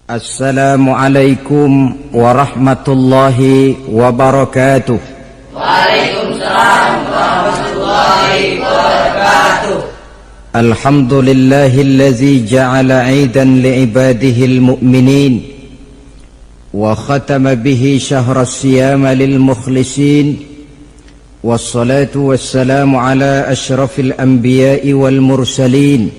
Assalamualaikum warahmatullahi wabarakatuh. Waalaikumsalam warahmatullahi wabarakatuh. Alhamdulillahillazi ja'ala 'aidan li'ibadihil mu'minin wa khatama bihi syahras siyama lil mukhlisin. Wassalatu wassalamu ala asyrafil anbiya'i wal mursalin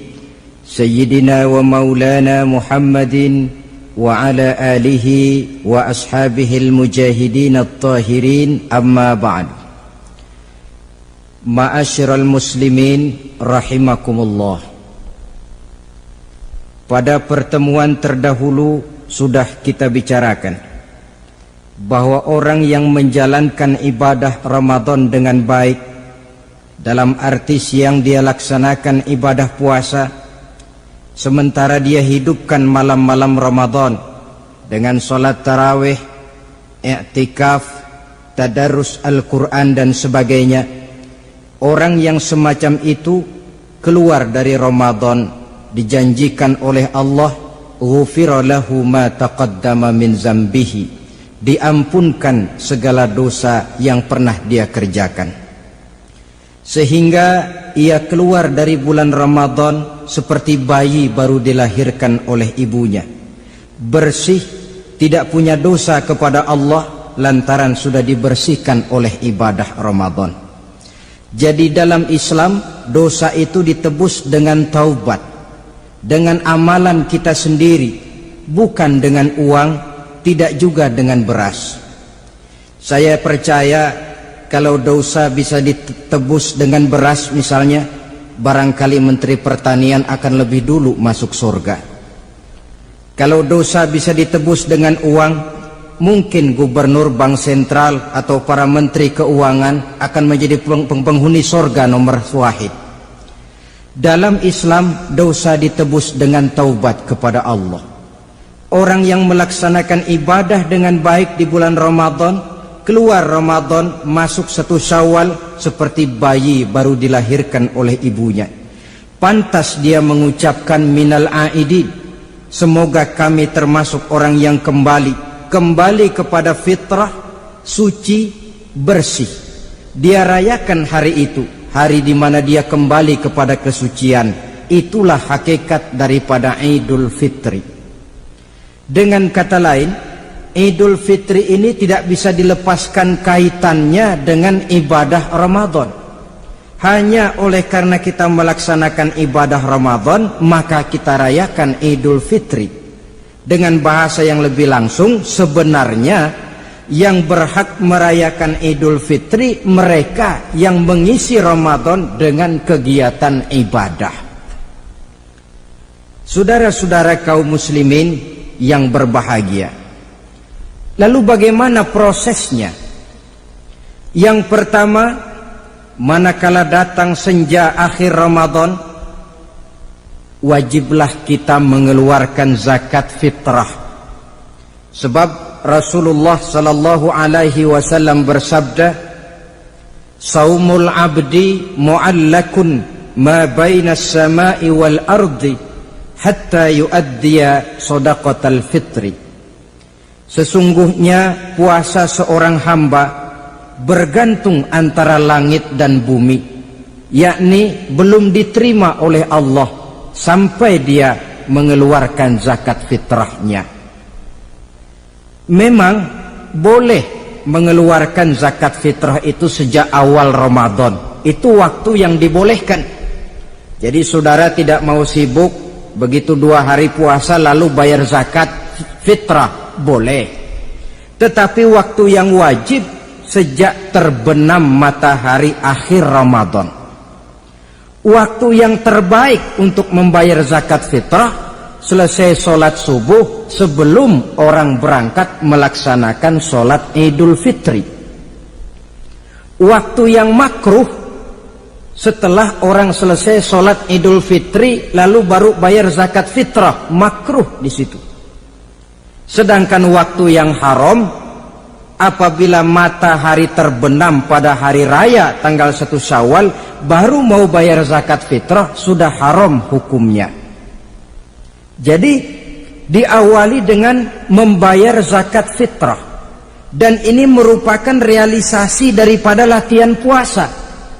sayyidina wa maulana Muhammadin wa ala alihi wa ashabihil mujahidin at-tahirin, amma ba'd. Ma'asyiral muslimin rahimakumullah. Pada pertemuan terdahulu sudah kita bicarakan bahwa orang yang menjalankan ibadah Ramadan dengan baik, dalam arti siang dia laksanakan ibadah puasa, sementara dia hidupkan malam-malam Ramadan dengan sholat tarawih, i'tikaf, tadarus Al-Quran dan sebagainya. Orang yang semacam itu keluar dari Ramadan dijanjikan oleh Allah, ghufira lahu ma taqaddama min zambihi, diampunkan segala dosa yang pernah dia kerjakan. Sehingga ia keluar dari bulan Ramadan seperti bayi baru dilahirkan oleh ibunya, bersih, tidak punya dosa kepada Allah lantaran sudah dibersihkan oleh ibadah Ramadan. Jadi dalam Islam dosa itu ditebus dengan taubat, dengan amalan kita sendiri, bukan dengan uang, tidak juga dengan beras. Saya percaya kalau dosa bisa ditebus dengan beras misalnya, barangkali Menteri Pertanian akan lebih dulu masuk surga. Kalau dosa bisa ditebus dengan uang, mungkin Gubernur Bank Sentral atau para Menteri Keuangan akan menjadi penghuni surga nomor wahid. Dalam Islam dosa ditebus dengan taubat kepada Allah. Orang yang melaksanakan ibadah dengan baik di bulan Ramadan, keluar Ramadan masuk 1 Syawal seperti bayi baru dilahirkan oleh ibunya. Pantas dia mengucapkan minal aidin, semoga kami termasuk orang yang kembali kepada fitrah, suci, bersih. Dia rayakan hari itu, hari di mana dia kembali kepada kesucian. Itulah hakikat daripada Idul Fitri. Dengan kata lain, Idul Fitri ini tidak bisa dilepaskan kaitannya dengan ibadah Ramadan. Hanya oleh karena kita melaksanakan ibadah Ramadan, maka kita rayakan Idul Fitri. Dengan bahasa yang lebih langsung, sebenarnya yang berhak merayakan Idul Fitri mereka yang mengisi Ramadan dengan kegiatan ibadah. Saudara-saudara kaum muslimin yang berbahagia, lalu bagaimana prosesnya? Yang pertama, manakala datang senja akhir Ramadan, wajiblah kita mengeluarkan zakat fitrah. Sebab Rasulullah sallallahu alaihi wasallam bersabda, "Saumul 'abdi mu'allakun ma baina as-sama'i wal ardi hatta yu'addiya shadaqatal fitri." Sesungguhnya puasa seorang hamba bergantung antara langit dan bumi, yakni belum diterima oleh Allah sampai dia mengeluarkan zakat fitrahnya. Memang boleh mengeluarkan zakat fitrah itu sejak awal Ramadan. Itu waktu yang dibolehkan. Jadi saudara tidak mau sibuk, begitu 2 hari puasa lalu bayar zakat fitrah, boleh. Tetapi waktu yang wajib sejak terbenam matahari akhir Ramadan. Waktu yang terbaik untuk membayar zakat fitrah selesai sholat subuh sebelum orang berangkat melaksanakan sholat Idul Fitri. Waktu yang makruh setelah orang selesai sholat Idul Fitri lalu baru bayar zakat fitrah, makruh di situ. Sedangkan waktu yang haram apabila matahari terbenam pada hari raya tanggal 1 Syawal baru mau bayar zakat fitrah, sudah haram hukumnya. Jadi diawali dengan membayar zakat fitrah, dan ini merupakan realisasi daripada latihan puasa,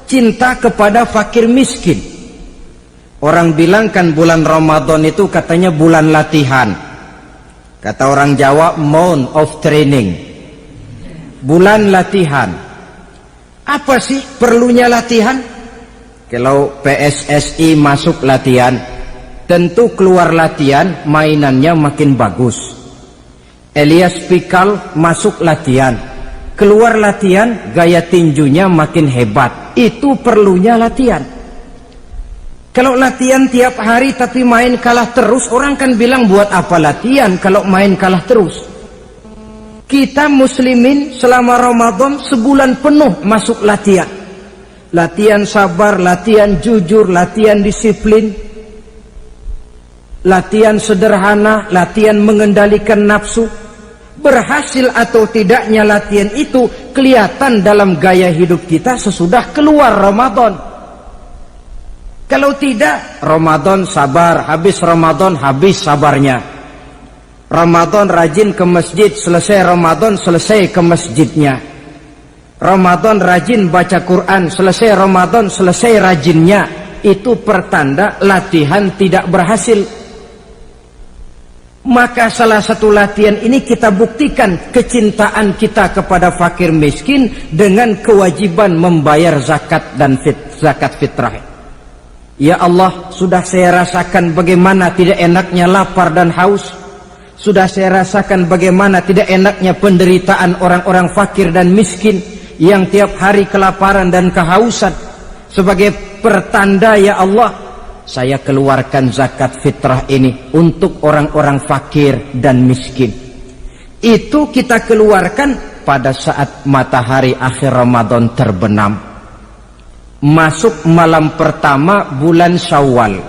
cinta kepada fakir miskin. Orang bilang kan bulan Ramadan itu katanya bulan latihan, kata orang Jawa month of training, bulan latihan. Apa sih perlunya latihan? Kalau PSSI masuk latihan, tentu keluar latihan mainannya makin bagus. Elias Pikal masuk latihan, keluar latihan gaya tinjunya makin hebat. Itu perlunya latihan. Kalau latihan tiap hari tapi main kalah terus, orang kan bilang buat apa latihan kalau main kalah terus. Kita muslimin selama Ramadan sebulan penuh masuk latihan. Latihan sabar, latihan jujur, latihan disiplin, latihan sederhana, latihan mengendalikan nafsu. Berhasil atau tidaknya latihan itu kelihatan dalam gaya hidup kita sesudah keluar Ramadan. Kalau tidak, Ramadan sabar, habis Ramadan habis sabarnya. Ramadan rajin ke masjid, selesai Ramadan selesai ke masjidnya. Ramadan rajin baca Quran, selesai Ramadan selesai rajinnya. Itu pertanda latihan tidak berhasil. Maka salah satu latihan ini kita buktikan kecintaan kita kepada fakir miskin dengan kewajiban membayar zakat dan zakat fitrah. Ya Allah, sudah saya rasakan bagaimana tidak enaknya lapar dan haus. Sudah saya rasakan bagaimana tidak enaknya penderitaan orang-orang fakir dan miskin yang tiap hari kelaparan dan kehausan. Sebagai pertanda ya Allah, saya keluarkan zakat fitrah ini untuk orang-orang fakir dan miskin. Itu kita keluarkan pada saat matahari akhir Ramadan terbenam. Masuk malam pertama bulan Syawal,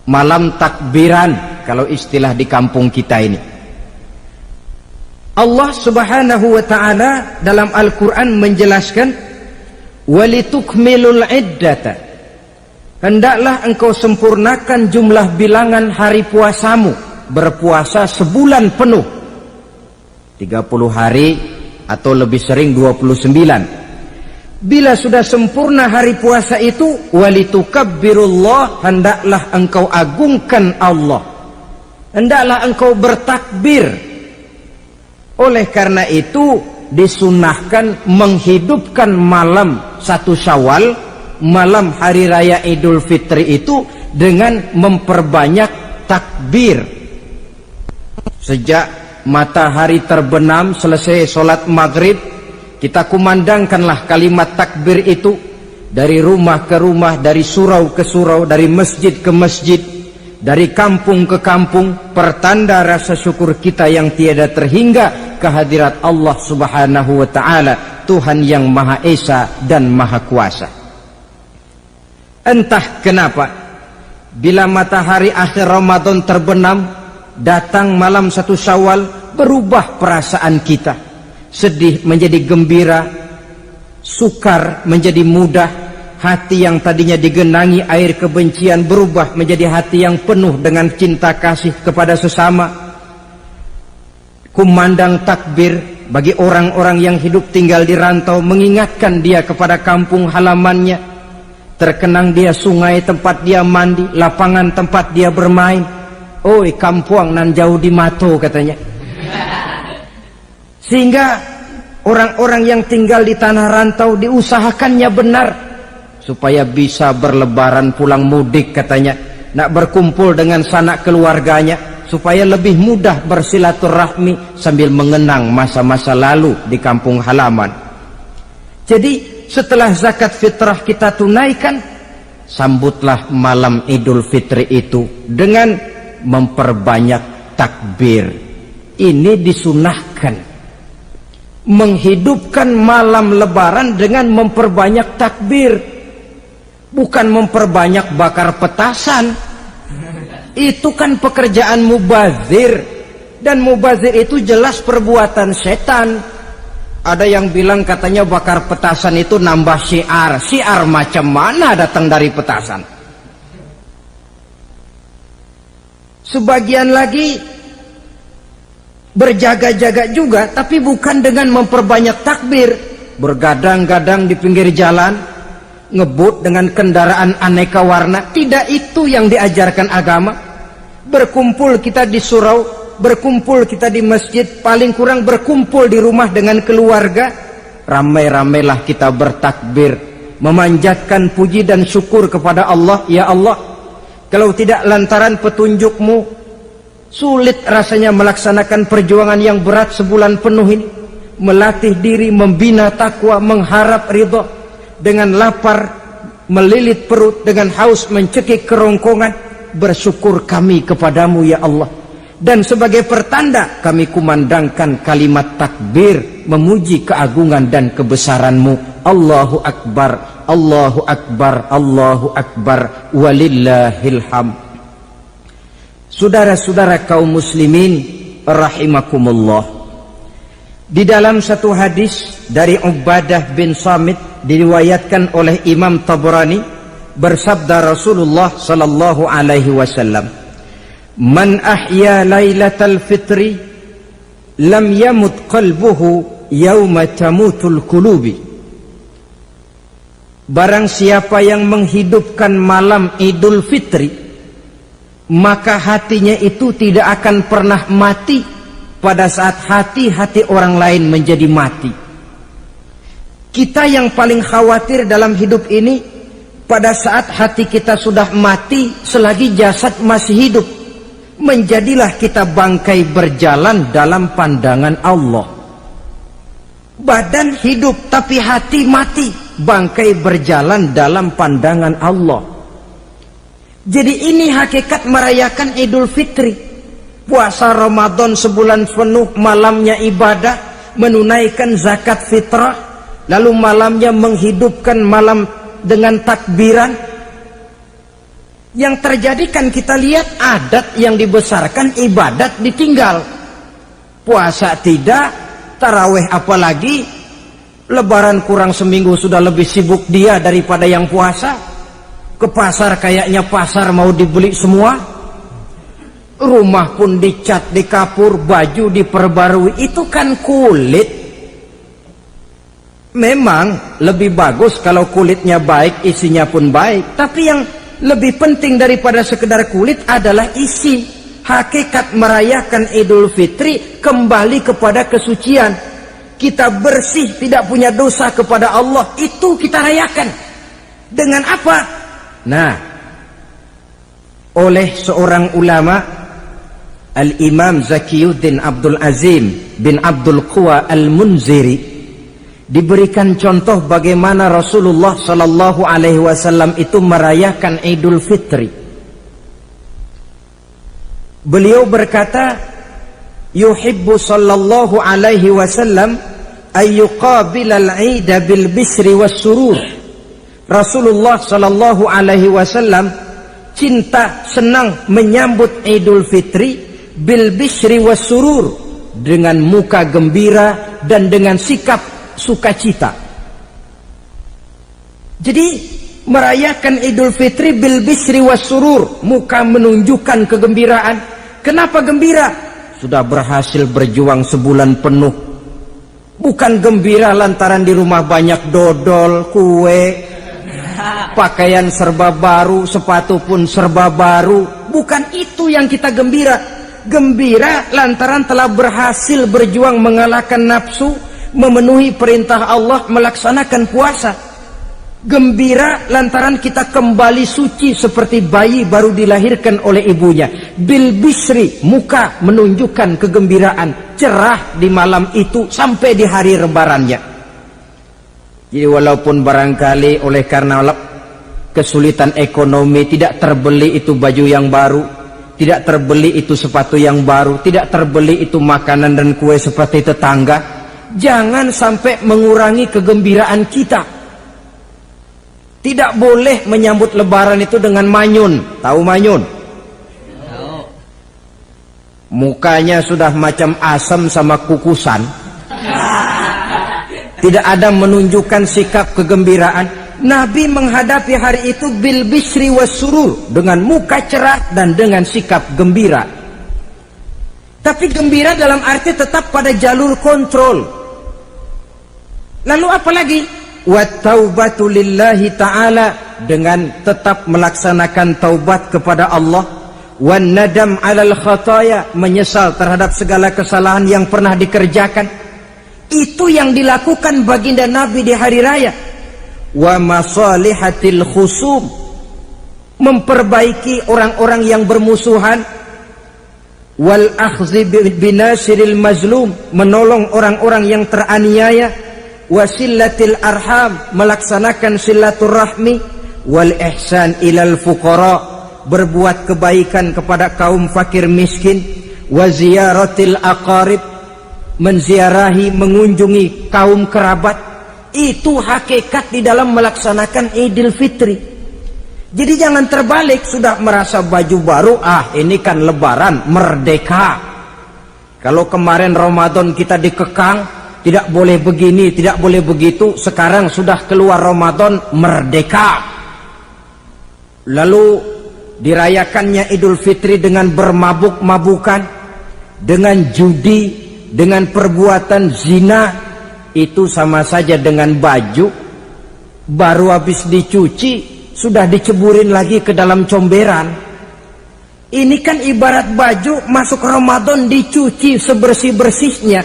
malam takbiran kalau istilah di kampung kita ini. Allah Subhanahu wa ta'ala dalam Al-Quran menjelaskan, walitukmilul iddata, hendaklah engkau sempurnakan jumlah bilangan hari puasamu, berpuasa sebulan penuh, 30 hari atau lebih sering 29. Bila sudah sempurna hari puasa itu, walitukabbirullah, hendaklah engkau agungkan Allah, hendaklah engkau bertakbir. Oleh karena itu disunahkan menghidupkan malam 1 Syawal, malam hari raya Idul Fitri itu dengan memperbanyak takbir. Sejak matahari terbenam selesai sholat maghrib, kita kumandangkanlah kalimat takbir itu dari rumah ke rumah, dari surau ke surau, dari masjid ke masjid, dari kampung ke kampung, pertanda rasa syukur kita yang tiada terhingga kehadirat Allah Subhanahu wa ta'ala, Tuhan yang Maha Esa dan Maha Kuasa. Entah kenapa, bila matahari akhir Ramadan terbenam, datang malam 1 Syawal, berubah perasaan kita. Sedih menjadi gembira, sukar menjadi mudah, hati yang tadinya digenangi air kebencian berubah menjadi hati yang penuh dengan cinta kasih kepada sesama. Kumandang takbir bagi orang-orang yang hidup tinggal di rantau, mengingatkan dia kepada kampung halamannya. Terkenang dia sungai tempat dia mandi, lapangan tempat dia bermain. Oi kampuang nan jauh di mato katanya. Sehingga orang-orang yang tinggal di tanah rantau diusahakannya benar supaya bisa berlebaran pulang mudik katanya, nak berkumpul dengan sanak keluarganya supaya lebih mudah bersilaturahmi sambil mengenang masa-masa lalu di kampung halaman. Jadi setelah zakat fitrah kita tunaikan, sambutlah malam Idul Fitri itu dengan memperbanyak takbir. Ini disunahkan. Menghidupkan malam lebaran dengan memperbanyak takbir, bukan memperbanyak bakar petasan. Itu kan pekerjaan mubazir, dan mubazir itu jelas perbuatan setan. Ada yang bilang katanya bakar petasan itu nambah syiar. Syiar macam mana datang dari petasan? Sebagian lagi berjaga-jaga juga, tapi bukan dengan memperbanyak takbir, bergadang-gadang di pinggir jalan, ngebut dengan kendaraan aneka warna. Tidak itu yang diajarkan agama. Berkumpul kita di surau, berkumpul kita di masjid, paling kurang berkumpul di rumah dengan keluarga, ramai-ramailah kita bertakbir, memanjatkan puji dan syukur kepada Allah. Ya Allah, kalau tidak lantaran petunjukmu, sulit rasanya melaksanakan perjuangan yang berat sebulan penuh ini, melatih diri, membina takwa, mengharap ridho, dengan lapar melilit perut, dengan haus mencekik kerongkongan. Bersyukur kami kepadamu ya Allah, dan sebagai pertanda kami kumandangkan kalimat takbir, memuji keagungan dan kebesaranmu. Allahu Akbar, Allahu Akbar, Allahu Akbar, walillahil hamd. Saudara-saudara kaum muslimin rahimakumullah, di dalam satu hadis dari Ubadah bin Samit diriwayatkan oleh Imam Tabrani, bersabda Rasulullah sallallahu alaihi wasallam, "Man ahya lailatal fitri lam yamut qalbuhu yauma tamutul qulubi." Barang siapa yang menghidupkan malam Idul Fitri, maka hatinya itu tidak akan pernah mati pada saat hati-hati orang lain menjadi mati. Kita yang paling khawatir dalam hidup ini, pada saat hati kita sudah mati, selagi jasad masih hidup, menjadilah kita bangkai berjalan dalam pandangan Allah. Badan hidup tapi hati mati, bangkai berjalan dalam pandangan Allah. Jadi ini hakikat merayakan Idul Fitri. Puasa Ramadan sebulan penuh, malamnya ibadah, menunaikan zakat fitrah, lalu malamnya menghidupkan malam dengan takbiran. Yang terjadi kan kita lihat adat yang dibesarkan, ibadat ditinggal. Puasa tidak, taraweh apalagi, lebaran kurang seminggu sudah lebih sibuk dia daripada yang puasa. Ke pasar kayaknya pasar mau dibeli semua, rumah pun dicat, dikapur, baju diperbarui. Itu kan kulit. Memang lebih bagus kalau kulitnya baik, isinya pun baik, tapi yang lebih penting daripada sekedar kulit adalah isi. Hakikat merayakan Idul Fitri kembali kepada kesucian. Kita bersih, tidak punya dosa kepada Allah, itu kita rayakan. Dengan apa? Nah, oleh seorang ulama, Al-Imam Zakiyuddin Abdul Azim bin Abdul Quwa Al-Munziri, diberikan contoh bagaimana Rasulullah sallallahu alaihi wasallam itu merayakan Idul Fitri. Beliau berkata, yuhibbu sallallahu alaihi wasallam ayyuqabilal 'ida bil bisri was surur. Rasulullah sallallahu alaihi wasallam cinta, senang menyambut Idul Fitri bil bisri was surur, dengan muka gembira dan dengan sikap sukacita. Jadi merayakan Idul Fitri bil bisri was surur, muka menunjukkan kegembiraan. Kenapa gembira? Sudah berhasil berjuang sebulan penuh. Bukan gembira lantaran di rumah banyak dodol, kue, pakaian serba baru, sepatu pun serba baru. Bukan itu yang kita gembira. Gembira lantaran telah berhasil berjuang mengalahkan nafsu, memenuhi perintah Allah, melaksanakan puasa. Gembira lantaran kita kembali suci seperti bayi baru dilahirkan oleh ibunya. Bil bisri, muka menunjukkan kegembiraan, cerah di malam itu sampai di hari lebarannya. Jadi walaupun barangkali oleh karena kesulitan ekonomi tidak terbeli itu baju yang baru, tidak terbeli itu sepatu yang baru, tidak terbeli itu makanan dan kue seperti tetangga, jangan sampai mengurangi kegembiraan kita. Tidak boleh menyambut lebaran itu dengan manyun. Tahu manyun? Tahu. Mukanya sudah macam asam sama kukusan. Tidak ada menunjukkan sikap kegembiraan. Nabi menghadapi hari itu bil bishri was surur, dengan muka cerah dan dengan sikap gembira. Tapi gembira dalam arti tetap pada jalur kontrol. Lalu apa lagi? Wa taubatu lillahi ta'ala, dengan tetap melaksanakan taubat kepada Allah. Wan nadam 'alal khataya, menyesal terhadap segala kesalahan yang pernah dikerjakan. Itu yang dilakukan baginda Nabi di hari raya. Wa masalihatil khusum, memperbaiki orang-orang yang bermusuhan. Wal akhzi binasiril mazlum, menolong orang-orang yang teraniaya. Wasillatil arham, melaksanakan silaturahmi. Wal ihsan ilal fuqara, berbuat kebaikan kepada kaum fakir miskin. Wa ziyaratil aqarib, menziarahi, mengunjungi kaum kerabat. Itu hakikat di dalam melaksanakan Idul Fitri. Jadi jangan terbalik, sudah merasa baju baru, ini kan lebaran, merdeka. Kalau kemarin Ramadan kita dikekang, tidak boleh begini, tidak boleh begitu, sekarang sudah keluar Ramadan, merdeka. Lalu dirayakannya Idul Fitri dengan bermabuk-mabukan, dengan judi, dengan perbuatan zina. Itu sama saja dengan baju baru habis dicuci sudah diceburin lagi ke dalam comberan. Ini kan ibarat baju masuk Ramadan dicuci sebersih-bersihnya,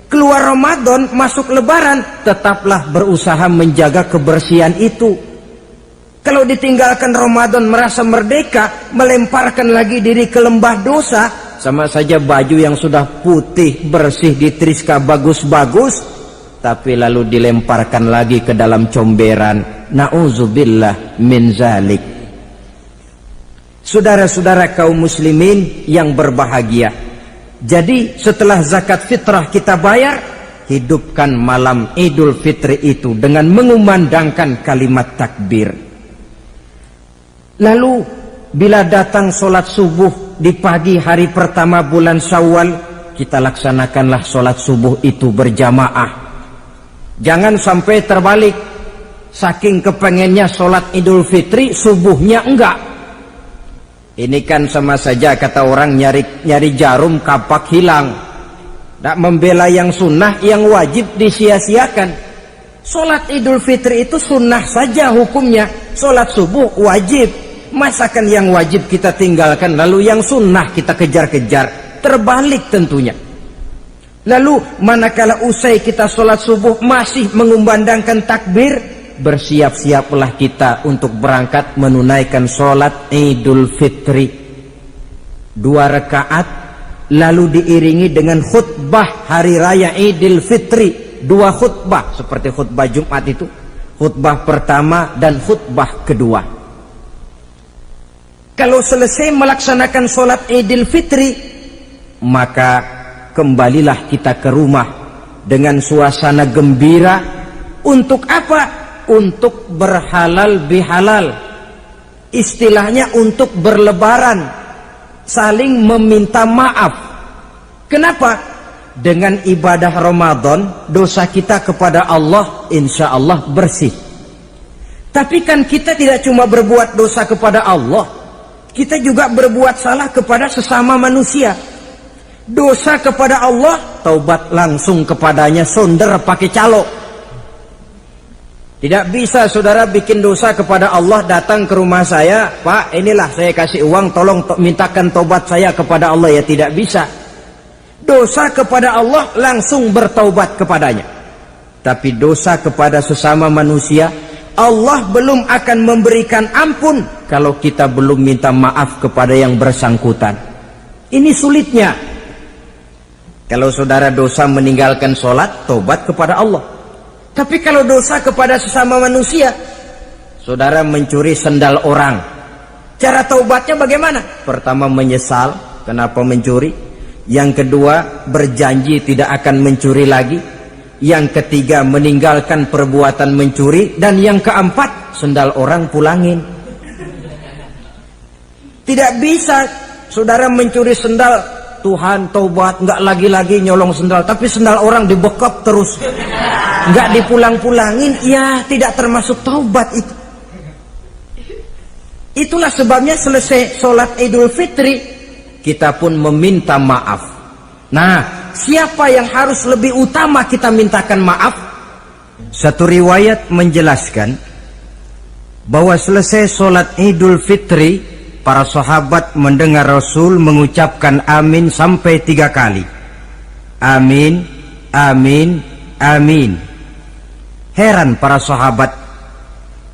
keluar Ramadan masuk Lebaran tetaplah berusaha menjaga kebersihan itu. Kalau ditinggalkan Ramadan merasa merdeka, melemparkan lagi diri ke lembah dosa, sama saja baju yang sudah putih bersih ditriska bagus-bagus tapi lalu dilemparkan lagi ke dalam comberan. Na'udzubillah min zalik. Saudara-saudara kaum muslimin yang berbahagia, jadi setelah zakat fitrah kita bayar, hidupkan malam Idul Fitri itu dengan mengumandangkan kalimat takbir. Lalu bila datang sholat subuh di pagi hari pertama bulan Syawal, kita laksanakanlah sholat subuh itu berjamaah. Jangan sampai terbalik, saking kepengennya sholat Idul Fitri, subuhnya enggak. Ini kan sama saja kata orang nyari jarum kapak hilang. Tak membela yang sunnah, yang wajib disia-siakan. Sholat Idul Fitri itu sunnah saja hukumnya, sholat subuh wajib. Masakan yang wajib kita tinggalkan, lalu yang sunnah kita kejar-kejar? Terbalik tentunya. Lalu manakala usai kita sholat subuh masih mengumandangkan takbir, bersiap-siaplah kita untuk berangkat menunaikan sholat Idul Fitri 2 rakaat, lalu diiringi dengan khutbah hari raya Idul Fitri, 2 khutbah seperti khutbah Jumat itu, khutbah pertama dan khutbah kedua. Kalau selesai melaksanakan sholat Idul Fitri, maka kembalilah kita ke rumah dengan suasana gembira. Untuk apa? Untuk berhalal bihalal, istilahnya untuk berlebaran, saling meminta maaf. Kenapa? Dengan ibadah Ramadan dosa kita kepada Allah insya Allah bersih. Tapi kan kita tidak cuma berbuat dosa kepada Allah, kita juga berbuat salah kepada sesama manusia. Dosa kepada Allah, taubat langsung kepadanya, sonder pakai calo. Tidak bisa saudara bikin dosa kepada Allah, datang ke rumah saya, Pak inilah saya kasih uang, tolong mintakan taubat saya kepada Allah. Ya tidak bisa. Dosa kepada Allah langsung bertaubat kepadanya. Tapi dosa kepada sesama manusia, Allah belum akan memberikan ampun kalau kita belum minta maaf kepada yang bersangkutan. Ini sulitnya. Kalau saudara dosa meninggalkan sholat, taubat kepada Allah. Tapi kalau dosa kepada sesama manusia, saudara mencuri sendal orang, cara taubatnya bagaimana? Pertama menyesal kenapa mencuri, yang kedua berjanji tidak akan mencuri lagi, yang ketiga meninggalkan perbuatan mencuri, dan yang keempat sendal orang pulangin. Tidak bisa saudara mencuri sendal, Tuhan taubat, nggak lagi-lagi nyolong sendal, tapi sendal orang dibekap terus. nggak dipulang-pulangin, ya tidak termasuk taubat itu. Itulah sebabnya selesai sholat Idul Fitri, kita pun meminta maaf. Nah, siapa yang harus lebih utama kita mintakan maaf? Satu riwayat menjelaskan bahwa selesai sholat Idul Fitri, para sahabat mendengar Rasul mengucapkan amin sampai 3 kali. Amin, amin, amin. Heran para sahabat,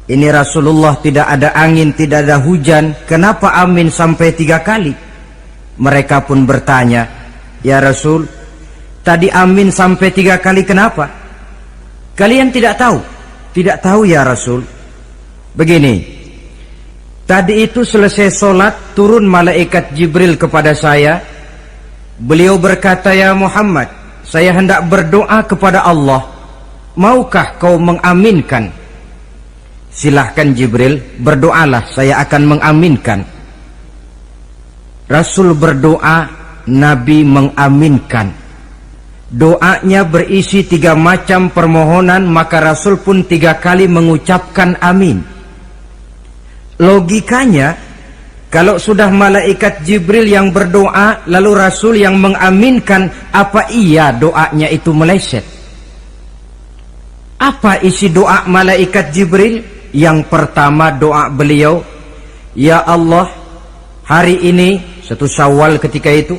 ini Rasulullah tidak ada angin, tidak ada hujan, kenapa amin sampai 3 kali? Mereka pun bertanya, ya Rasul, tadi amin sampai 3 kali kenapa? Kalian tidak tahu? Tidak tahu ya Rasul. Begini, tadi itu selesai sholat, turun malaikat Jibril kepada saya. Beliau berkata, ya Muhammad, saya hendak berdoa kepada Allah, maukah kau mengaminkan? Silahkan Jibril, berdoalah, saya akan mengaminkan. Rasul berdoa, Nabi mengaminkan. Doanya berisi 3 macam permohonan, maka Rasul pun 3 kali mengucapkan amin. Logikanya, kalau sudah malaikat Jibril yang berdoa, lalu Rasul yang mengaminkan, apa iya doanya itu meleset? Apa isi doa malaikat Jibril? Yang pertama doa beliau, ya Allah, hari ini 1 Syawal ketika itu,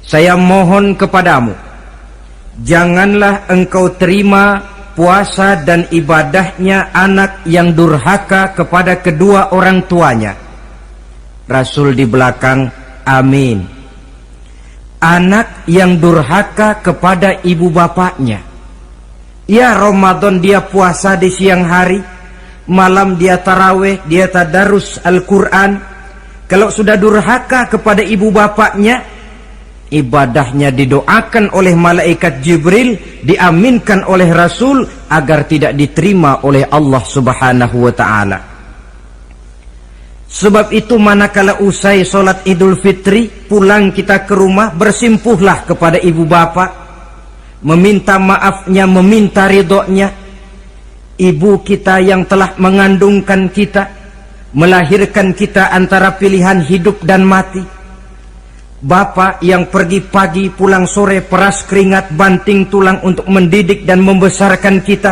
saya mohon kepadamu, janganlah engkau terima puasa dan ibadahnya anak yang durhaka kepada kedua orang tuanya. Rasul di belakang, amin. Anak yang durhaka kepada ibu bapaknya. Ya Ramadan dia puasa di siang hari, malam dia taraweh, dia tadarus Al-Quran. Kalau sudah durhaka kepada ibu bapaknya, ibadahnya didoakan oleh malaikat Jibril, diaminkan oleh Rasul agar tidak diterima oleh Allah Subhanahu wa ta'ala. Sebab itu manakala usai sholat Idul Fitri, pulang kita ke rumah, bersimpuhlah kepada ibu bapak, meminta maafnya, meminta ridhonya. Ibu kita yang telah mengandungkan kita, melahirkan kita antara pilihan hidup dan mati. Bapak yang pergi pagi pulang sore, peras keringat banting tulang untuk mendidik dan membesarkan kita.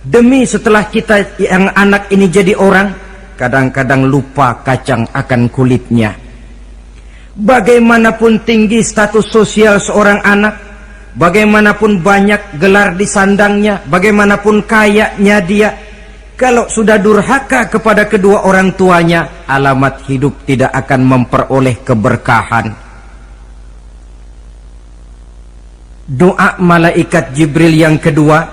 Demi setelah kita yang anak ini jadi orang, kadang-kadang lupa kacang akan kulitnya. Bagaimanapun tinggi status sosial seorang anak, bagaimanapun banyak gelar di sandangnya, bagaimanapun kayanya dia, kalau sudah durhaka kepada kedua orang tuanya, alamat hidup tidak akan memperoleh keberkahan. Doa malaikat Jibril yang kedua,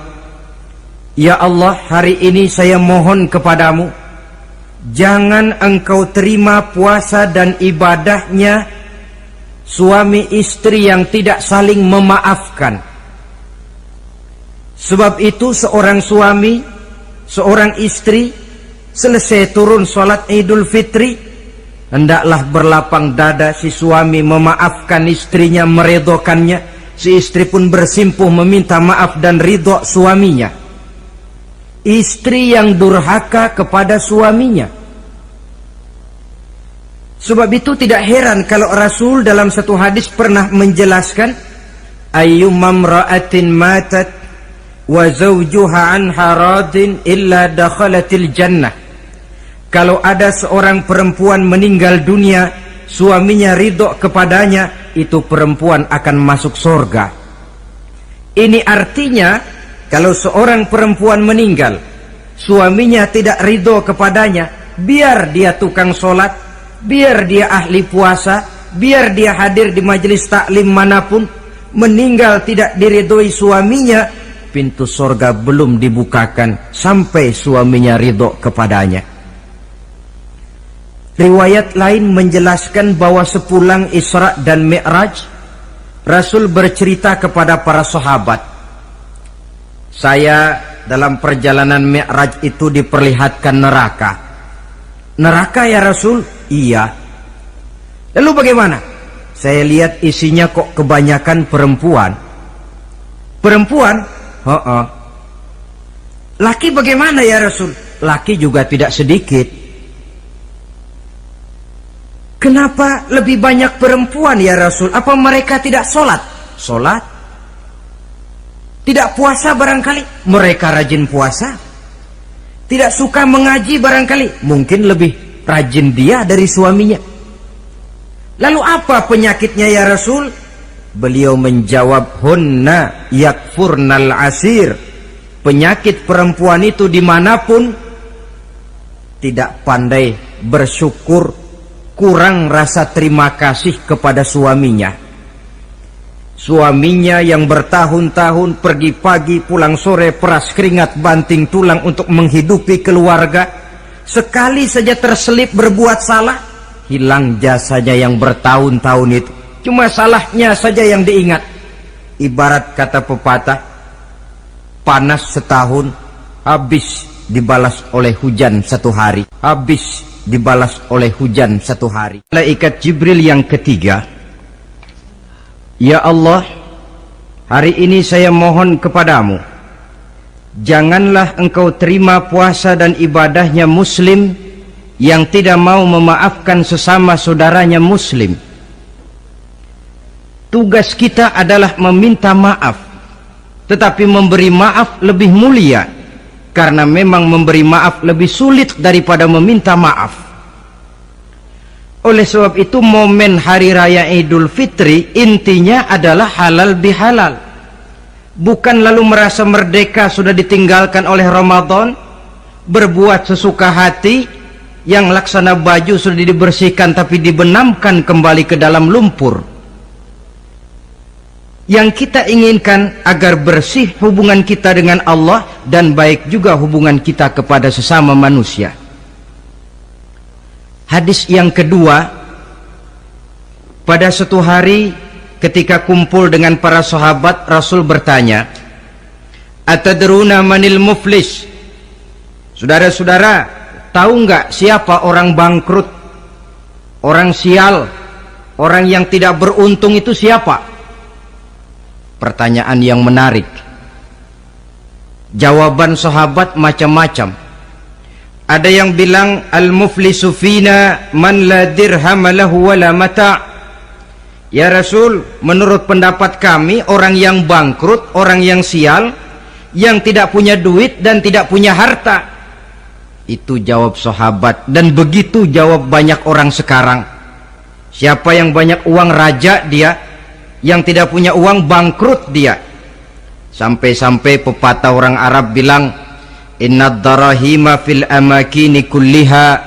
ya Allah, hari ini saya mohon kepadamu, jangan engkau terima puasa dan ibadahnya suami istri yang tidak saling memaafkan. Sebab itu seorang suami, seorang istri, selesai turun sholat Idul Fitri, hendaklah berlapang dada si suami memaafkan istrinya, meredokannya. Si istri pun bersimpuh meminta maaf dan ridho suaminya. Istri yang durhaka kepada suaminya. Sebab itu tidak heran kalau Rasul dalam satu hadis pernah menjelaskan, ayyumam ra'atin matat wa zawjuha anha radin illa dakhalatil jannah. Kalau ada seorang perempuan meninggal dunia, suaminya ridho kepadanya, itu perempuan akan masuk surga. Ini artinya, kalau seorang perempuan meninggal, suaminya tidak ridho kepadanya, biar dia tukang sholat, biar dia ahli puasa, biar dia hadir di majelis taklim manapun, meninggal tidak diridhoi suaminya, pintu surga belum dibukakan sampai suaminya ridho kepadanya. Riwayat lain menjelaskan bahwa sepulang Isra dan Mi'raj, Rasul bercerita kepada para sahabat, saya dalam perjalanan Mi'raj itu diperlihatkan neraka. Neraka ya Rasul? Iya. Lalu bagaimana? Saya lihat isinya kok kebanyakan perempuan. Perempuan? Laki bagaimana ya Rasul? Laki juga tidak sedikit. Kenapa lebih banyak perempuan ya Rasul? Apa mereka tidak sholat? Sholat. Tidak puasa barangkali? Mereka rajin puasa. Tidak suka mengaji barangkali? Mungkin lebih rajin dia dari suaminya. Lalu apa penyakitnya ya Rasul? Beliau menjawab, hunna yakfurnal asir. Penyakit perempuan itu dimanapun, tidak pandai bersyukur, kurang rasa terima kasih kepada suaminya. Suaminya yang bertahun-tahun pergi pagi pulang sore, peras keringat banting tulang untuk menghidupi keluarga, sekali saja terselip berbuat salah, hilang jasanya yang bertahun-tahun itu. Cuma salahnya saja yang diingat. Ibarat kata pepatah, panas setahun, habis dibalas oleh hujan satu hari. Habis dibalas oleh hujan satu hari. Malaikat Jibril yang ketiga, ya Allah, hari ini saya mohon kepadamu, janganlah engkau terima puasa dan ibadahnya muslim yang tidak mau memaafkan sesama saudaranya muslim. Tugas kita adalah meminta maaf, tetapi memberi maaf lebih mulia, karena memang memberi maaf lebih sulit daripada meminta maaf. Oleh sebab itu momen hari raya Idul Fitri intinya adalah halal bihalal. Bukan lalu merasa merdeka sudah ditinggalkan oleh Ramadan, berbuat sesuka hati, yang laksana baju sudah dibersihkan tapi dibenamkan kembali ke dalam lumpur. Yang kita inginkan agar bersih hubungan kita dengan Allah dan baik juga hubungan kita kepada sesama manusia. Hadis yang kedua, pada suatu hari ketika kumpul dengan para sahabat, Rasul bertanya, atadruna manil muflis? Saudara-saudara, tahu nggak siapa orang bangkrut, orang sial, orang yang tidak beruntung itu siapa? Pertanyaan yang menarik. Jawaban sahabat macam-macam. Ada yang bilang, al-muflisu fina man la dirham lahu wa la mata'. Ya Rasul, menurut pendapat kami, orang yang bangkrut, orang yang sial, yang tidak punya duit dan tidak punya harta. Itu jawab sahabat, dan begitu jawab banyak orang sekarang. Siapa yang banyak uang, raja dia. Yang tidak punya uang, bangkrut dia. Sampai-sampai pepatah orang Arab bilang, innad darahima fil amakini kulliha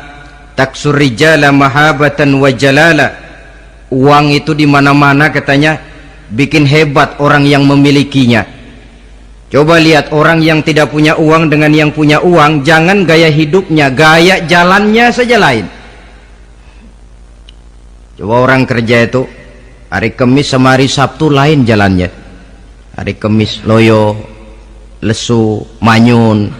taksur rijala mahabatan wa jalala. Uang itu di mana-mana katanya bikin hebat orang yang memilikinya. Coba lihat orang yang tidak punya uang dengan yang punya uang, jangan gaya hidupnya, gaya jalannya saja lain. Coba orang kerja itu hari Kamis sama hari Sabtu lain jalannya. Hari Kamis loyo, lesu, manyun.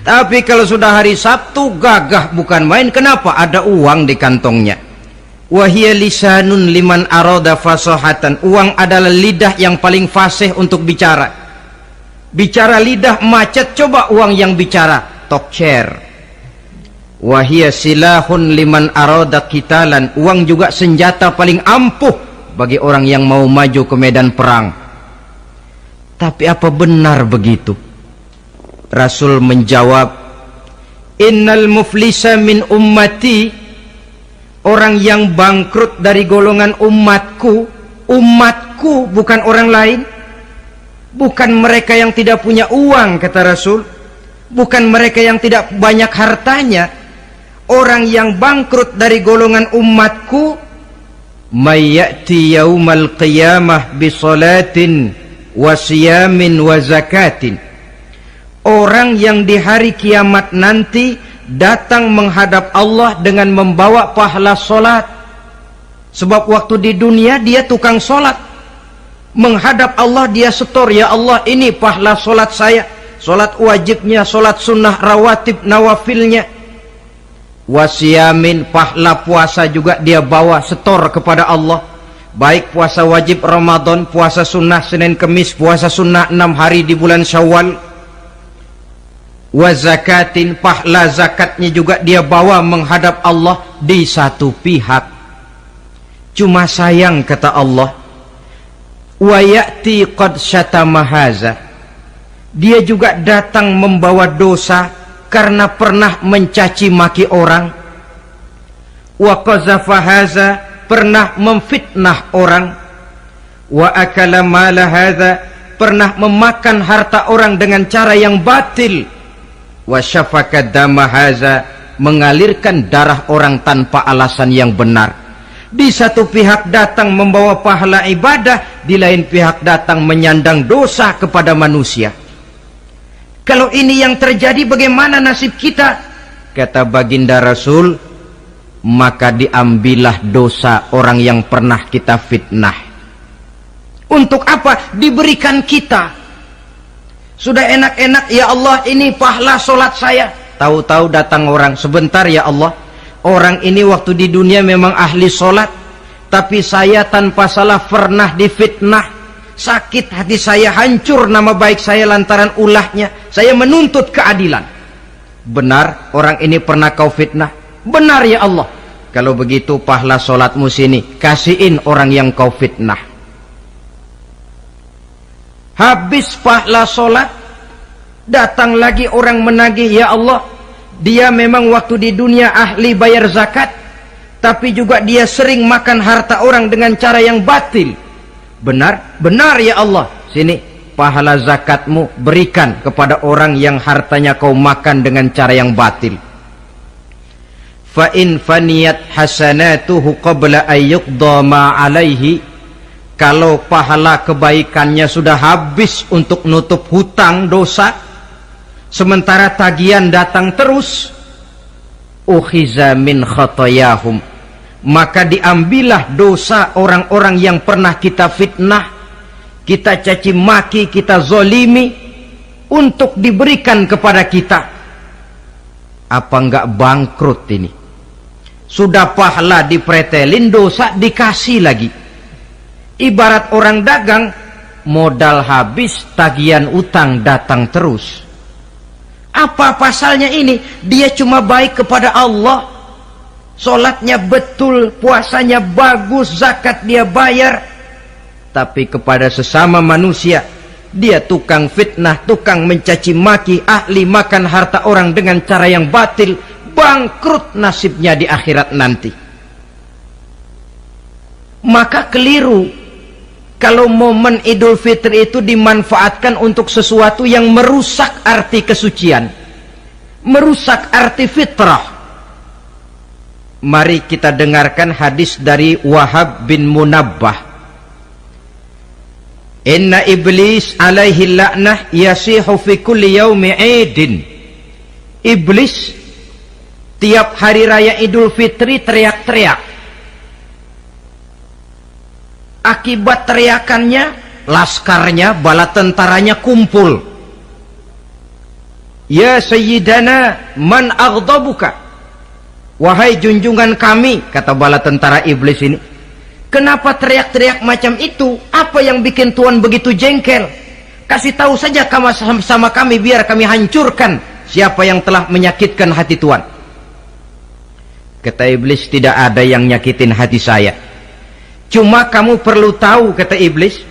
Tapi kalau sudah hari Sabtu gagah bukan main. Kenapa? Ada uang di kantongnya. Wahia lisanun liman arada fasahatan. Uang adalah lidah yang paling fasih untuk bicara. Bicara lidah macet, coba uang yang bicara talk chair. Wahia silahun liman arada qitalan. Uang juga senjata paling ampuh bagi orang yang mau maju ke medan perang. Tapi apa benar begitu? Rasul menjawab, innal muflisa min ummati. Orang yang bangkrut dari golongan umatku. Umatku bukan orang lain. Bukan mereka yang tidak punya uang, kata Rasul. Bukan mereka yang tidak banyak hartanya. Orang yang bangkrut dari golongan umatku, may ya'ti yaumal qiyamah bi salatin wa siyamin wa zakatin. Orang yang di hari kiamat nanti datang menghadap Allah dengan membawa pahala solat. Sebab waktu di dunia dia tukang solat, menghadap Allah dia setor, ya Allah ini pahala solat saya, solat wajibnya, solat sunnah rawatib nawafilnya. Wasiyamin, pahala puasa juga dia bawa setor kepada Allah, baik puasa wajib Ramadan, puasa sunnah Senin Kemis, puasa sunnah 6 hari di bulan Syawal. wa zakatin, pahala zakatnya juga dia bawa menghadap Allah di satu pihak. Cuma sayang kata Allah, wa ya'ti qad syatama haza, dia juga datang membawa dosa karena pernah mencaci maki orang, wa qazafa haza, pernah memfitnah orang, wa akala mala haza, pernah memakan harta orang dengan cara yang batil, wa syafaka dama haza, mengalirkan darah orang tanpa alasan yang benar. Di satu pihak datang membawa pahala ibadah, di lain pihak datang menyandang dosa kepada manusia. Kalau ini yang terjadi, bagaimana nasib kita? Kata baginda Rasul, maka diambillah dosa orang yang pernah kita fitnah. Untuk apa? Diberikan kita. Sudah enak-enak, ya Allah ini pahala solat saya. Tahu-tahu datang orang, sebentar ya Allah, orang ini waktu di dunia memang ahli solat, tapi saya tanpa salah pernah difitnah. Sakit hati saya, hancur nama baik saya lantaran ulahnya. Saya menuntut keadilan. Benar orang ini pernah kau fitnah? Benar ya Allah. Kalau begitu pahala solatmu sini, kasihin orang yang kau fitnah. Habis pahala solat, datang lagi orang menagih, ya Allah, dia memang waktu di dunia ahli bayar zakat, tapi juga dia sering makan harta orang dengan cara yang batil. Benar? Benar ya Allah. Sini pahala zakatmu berikan kepada orang yang hartanya kau makan dengan cara yang batil. Fa in faniyat hasanatuhu qabla ayyuqda ma alaihi, kalau pahala kebaikannya sudah habis untuk nutup hutang dosa, sementara tagihan datang terus, ukhiza min khatayahum, maka diambillah dosa orang-orang yang pernah kita fitnah, kita caci maki, kita zolimi, untuk diberikan kepada kita. Apa enggak bangkrut ini? Sudah pahala dipretelin, dosa dikasih lagi. Ibarat orang dagang, modal habis, tagihan utang datang terus. Apa pasalnya ini? Dia cuma baik kepada Allah, solatnya betul, puasanya bagus, zakat dia bayar, tapi kepada sesama manusia dia tukang fitnah, tukang mencaci maki, ahli makan harta orang dengan cara yang batil. Bangkrut nasibnya di akhirat nanti. Maka keliru kalau momen Idul Fitri itu dimanfaatkan untuk sesuatu yang merusak arti kesucian, merusak arti fitrah. Mari kita dengarkan hadis dari Wahab bin Munabbah. Inna iblis alaihi la'nah yasihu fi kulli yaumi idin. Iblis tiap hari raya Idul Fitri teriak-teriak. Akibat teriakannya, laskarnya, bala tentaranya kumpul. Ya Sayyidana, man aghdabuka, wahai junjungan kami, kata bala tentara iblis ini, kenapa teriak-teriak macam itu? Apa yang bikin Tuhan begitu jengkel? Kasih tahu saja sama kami, biar kami hancurkan siapa yang telah menyakitkan hati Tuhan. Kata iblis, tidak ada yang nyakitin hati saya. Cuma kamu perlu tahu, kata iblis,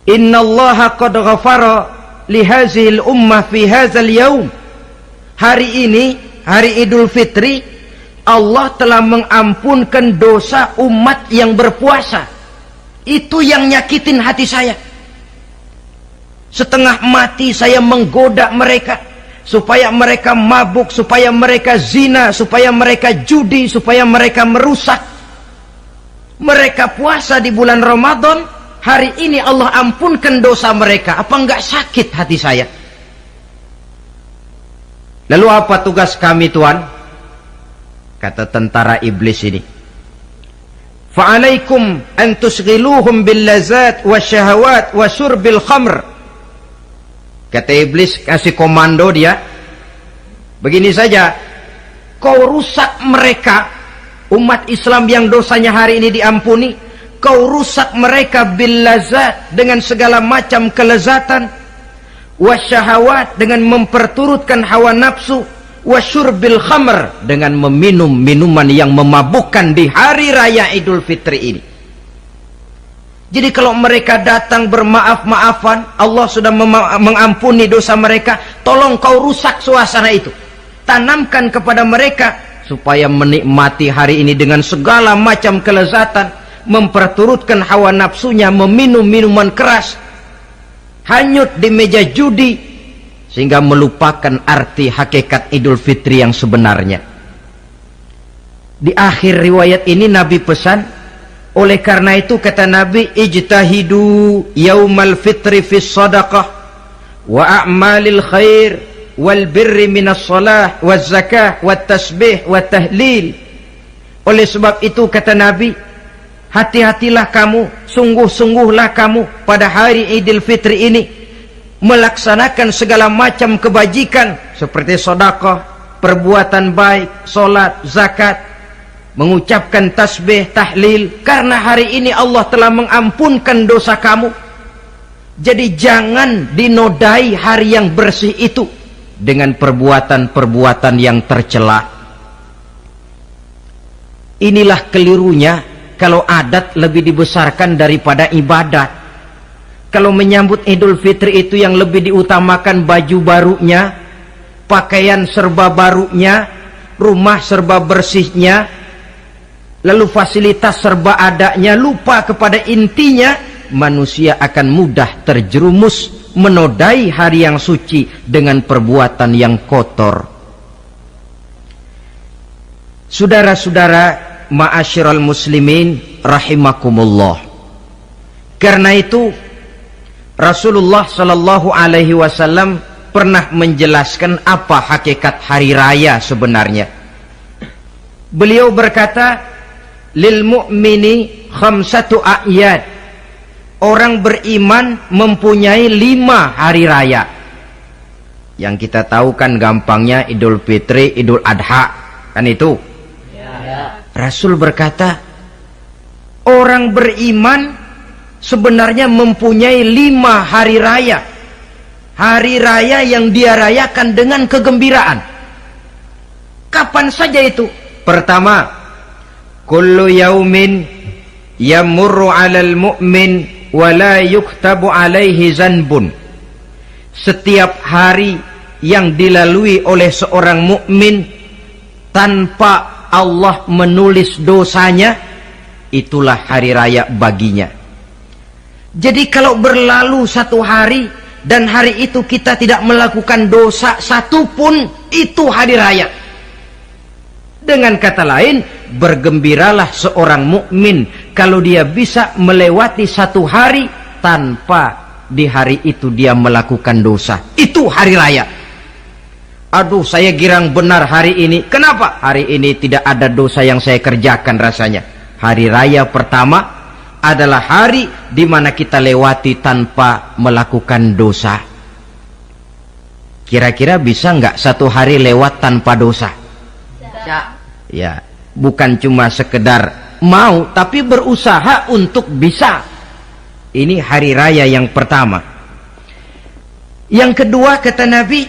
innallaha qad ghafara li hazihil ummah fi hadzal yaum. Hari ini, hari Idul Fitri, Allah telah mengampunkan dosa umat yang berpuasa. Itu yang nyakitin hati saya. Setengah mati saya menggoda mereka supaya mereka mabuk, supaya mereka zina, supaya mereka judi, supaya mereka merusak. Mereka puasa di bulan Ramadan, hari ini Allah ampunkan dosa mereka. Apa enggak sakit hati saya? Lalu apa tugas kami Tuhan? Kata tentara iblis ini, fa'alaikum an tusghiluhum bil lazat wa syahawat wa syurbil khamr. Kata iblis, kasih komando dia, begini saja, kau rusak mereka, umat Islam yang dosanya hari ini diampuni, kau rusak mereka bil lazat, dengan segala macam kelezatan, wasyahawat dengan memperturutkan hawa nafsu, wasyurbil khamr dengan meminum minuman yang memabukkan di hari raya Idul Fitri ini. Jadi kalau mereka datang bermaaf-maafan, Allah sudah mengampuni dosa mereka. Tolong kau rusak suasana itu, tanamkan kepada mereka supaya menikmati hari ini dengan segala macam kelezatan, memperturutkan hawa nafsunya, meminum minuman keras, hanyut di meja judi, sehingga melupakan arti hakikat Idul Fitri yang sebenarnya. Di akhir riwayat ini Nabi pesan, oleh karena itu kata Nabi, ijtahidu yaumal fitri fis sadaqah wa a'malil khair wal birri minas salah waz zakah wat tasbih wat tahlil. Oleh sebab itu kata Nabi, hati-hatilah kamu, sungguh-sungguhlah kamu pada hari Idul Fitri ini melaksanakan segala macam kebajikan seperti sedekah, perbuatan baik, salat, zakat, mengucapkan tasbih, tahlil, karena hari ini Allah telah mengampunkan dosa kamu. Jadi jangan dinodai hari yang bersih itu dengan perbuatan-perbuatan yang tercela. Inilah kelirunya kalau adat lebih dibesarkan daripada ibadat. Kalau menyambut Idul Fitri itu yang lebih diutamakan baju barunya, pakaian serba barunya, rumah serba bersihnya, lalu fasilitas serba adanya, lupa kepada intinya, manusia akan mudah terjerumus menodai hari yang suci dengan perbuatan yang kotor. Saudara-saudara, ma'asyiral muslimin rahimakumullah. Karena itu Rasulullah sallallahu alaihi wasallam pernah menjelaskan apa hakikat hari raya sebenarnya. Beliau berkata, lil mu'mini khamsatu a'yad. Orang beriman mempunyai 5 hari raya. Yang kita tahu kan gampangnya Idul Fitri, Idul Adha, kan itu. Ya. Rasul berkata, orang beriman sebenarnya mempunyai 5 hari raya. Hari raya yang dia rayakan dengan kegembiraan. Kapan saja itu? Pertama, kullu yaumin yamurru 'alal mu'min wa la yuktabu 'alaihi zanbun. Setiap hari yang dilalui oleh seorang mukmin tanpa Allah menulis dosanya, itulah hari raya baginya. Jadi kalau berlalu satu hari dan hari itu kita tidak melakukan dosa satupun, itu hari raya. Dengan kata lain, bergembiralah seorang mukmin kalau dia bisa melewati satu hari tanpa di hari itu dia melakukan dosa. Itu hari raya. Aduh, saya girang benar hari ini. Kenapa? Hari ini tidak ada dosa yang saya kerjakan rasanya. Hari raya pertama adalah hari di mana kita lewati tanpa melakukan dosa. Kira-kira bisa nggak satu hari lewat tanpa dosa? Ya, bukan cuma sekedar mau, tapi berusaha untuk bisa. Ini hari raya yang pertama. Yang kedua kata Nabi,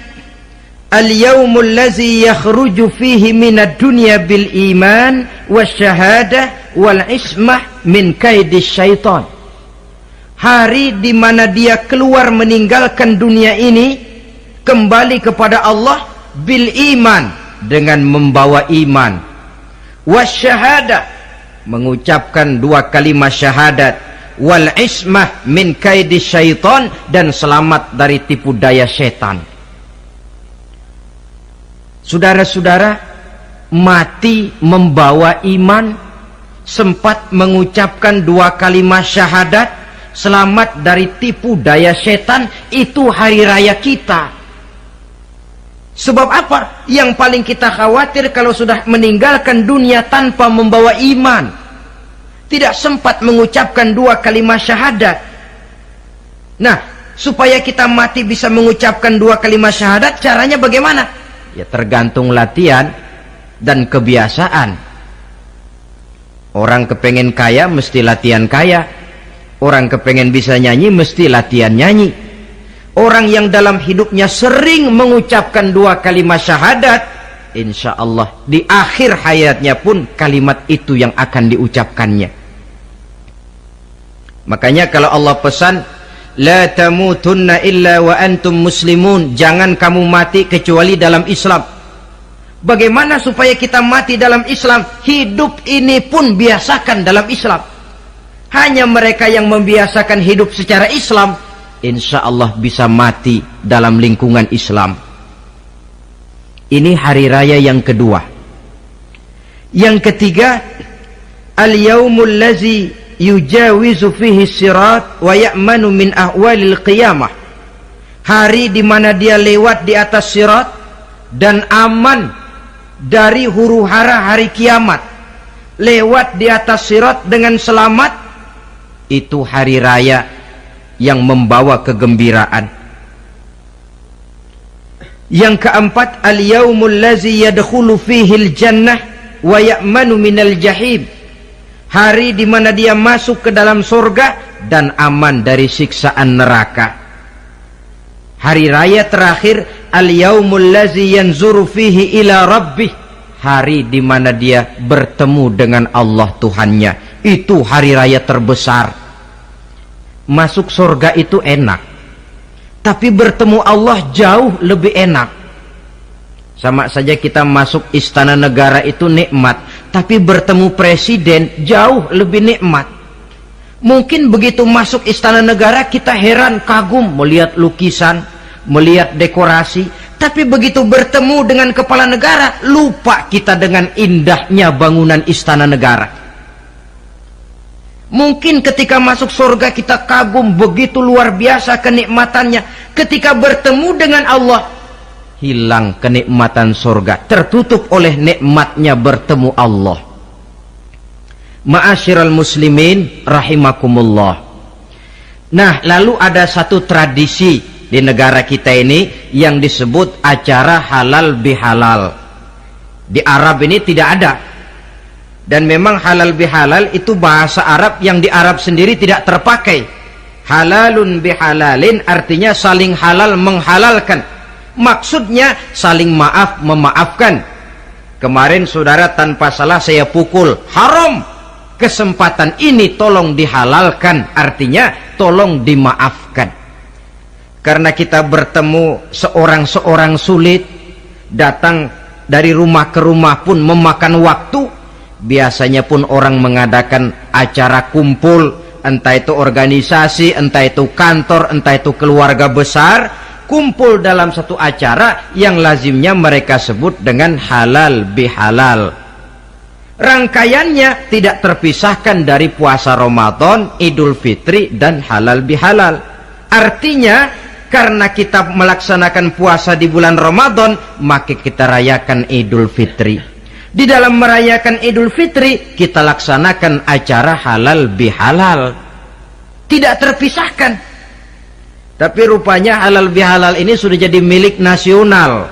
al-yaumul ladzi yakhruju fihi minad dunya bil iman wasyahadah wal ismah min kaidis syaitan. Hari di mana dia keluar meninggalkan dunia ini, kembali kepada Allah bil iman, dengan membawa iman, wasyahadah, mengucapkan 2 kalimat syahadat, wal ismah min kaidis syaitan, dan selamat dari tipu daya setan. Saudara-saudara, mati membawa iman, sempat mengucapkan 2 kalimat syahadat, selamat dari tipu daya setan, itu hari raya kita. Sebab apa? Yang paling kita khawatir kalau sudah meninggalkan dunia tanpa membawa iman, tidak sempat mengucapkan 2 kalimat syahadat. Nah, supaya kita mati bisa mengucapkan 2 kalimat syahadat, caranya bagaimana? Ya tergantung latihan dan kebiasaan. Orang kepengen kaya mesti latihan kaya. Orang kepengen bisa nyanyi mesti latihan nyanyi. orang yang dalam hidupnya sering mengucapkan 2 kalimat syahadat, insya Allah di akhir hayatnya pun kalimat itu yang akan diucapkannya. Makanya kalau Allah pesan, la tamutunna illa wa antum muslimun, jangan kamu mati kecuali dalam Islam. Bagaimana supaya kita mati dalam Islam? Hidup ini pun biasakan dalam Islam. Hanya mereka yang membiasakan hidup secara Islam, insya Allah bisa mati dalam lingkungan Islam. Ini hari raya yang kedua. Yang ketiga, al-yaumul lazi yujawizu fihi sirat wa ya'manu min ahwalil qiyamah. Hari di mana dia lewat di atas sirat dan aman dari huru-hara hari kiamat. Lewat di atas sirat dengan selamat, itu hari raya yang membawa kegembiraan. Yang keempat, al-yaumul lazi yadkhulu fihil jannah wa ya'manu minal jahim. Hari di mana dia masuk ke dalam surga dan aman dari siksaan neraka. Hari raya terakhir, al-yaumul lazi yanzuru fihi ila rabbih. Hari di mana dia bertemu dengan Allah Tuhannya. Itu hari raya terbesar. Masuk surga itu enak, tapi bertemu Allah jauh lebih enak. Sama saja kita masuk istana negara itu nikmat, tapi bertemu presiden jauh lebih nikmat. Mungkin begitu masuk istana negara kita heran, kagum melihat lukisan, melihat dekorasi, tapi begitu bertemu dengan kepala negara, lupa kita dengan indahnya bangunan istana negara. Mungkin ketika masuk surga kita kagum, begitu luar biasa kenikmatannya. Ketika bertemu dengan Allah, hilang kenikmatan surga, tertutup oleh nikmatnya bertemu Allah. Ma'asyiral muslimin rahimakumullah. Nah, lalu ada satu tradisi di negara kita ini yang disebut acara halal bihalal. Di Arab ini tidak ada. Dan memang halal bihalal itu bahasa Arab yang di Arab sendiri tidak terpakai. Halalun bihalalin artinya saling halal menghalalkan. Maksudnya saling maaf memaafkan. Kemarin saudara tanpa salah saya pukul, haram. Kesempatan ini tolong dihalalkan, artinya tolong dimaafkan. Karena kita bertemu seorang-seorang sulit, datang dari rumah ke rumah pun memakan waktu. Biasanya pun orang mengadakan acara kumpul, entah itu organisasi, entah itu kantor, entah itu keluarga besar, kumpul dalam satu acara yang lazimnya mereka sebut dengan halal bihalal. Rangkaiannya tidak terpisahkan dari puasa Ramadan, Idul Fitri, dan halal bihalal. Artinya, karena kita melaksanakan puasa di bulan Ramadan, maka kita rayakan Idul Fitri. Di dalam merayakan Idul Fitri, kita laksanakan acara halal bihalal. Tidak terpisahkan. Tapi rupanya halal bihalal ini sudah jadi milik nasional.